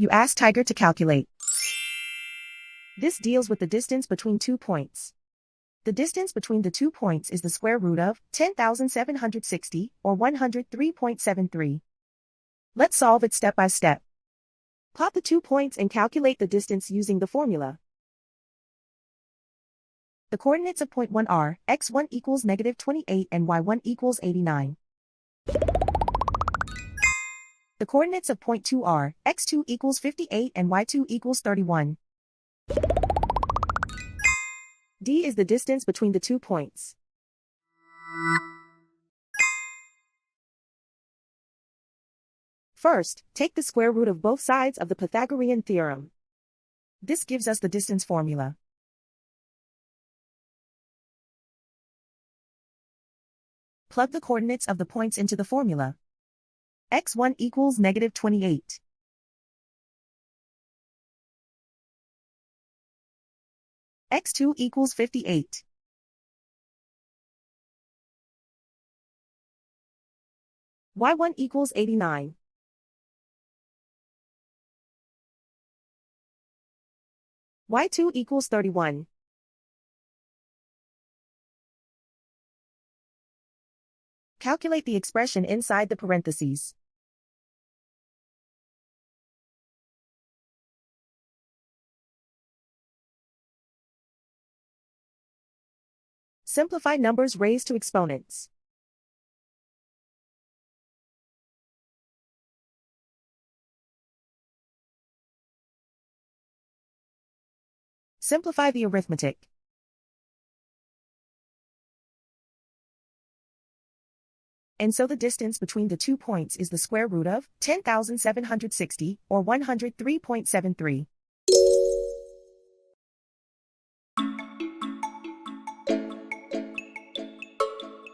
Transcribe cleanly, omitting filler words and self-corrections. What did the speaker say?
You ask Tiger to calculate. This deals with the distance between 2 points. The distance between the 2 points is the square root of 10,760, or 103.73. Let's solve it step by step. Plot the 2 points and calculate the distance using the formula. The coordinates of point 1 are x1 equals -28 and y1 equals 89. The coordinates of point 2 are x2 equals 58 and y2 equals 31. D is the distance between the 2 points. First, take the square root of both sides of the Pythagorean theorem. This gives us the distance formula. Plug the coordinates of the points into the formula. x1 equals -28. x2 equals 58. y1 equals 89. y2 equals 31. Calculate the expression inside the parentheses. Simplify numbers raised to exponents. Simplify the arithmetic. And so the distance between the 2 points is the square root of 10,760, or 103.73.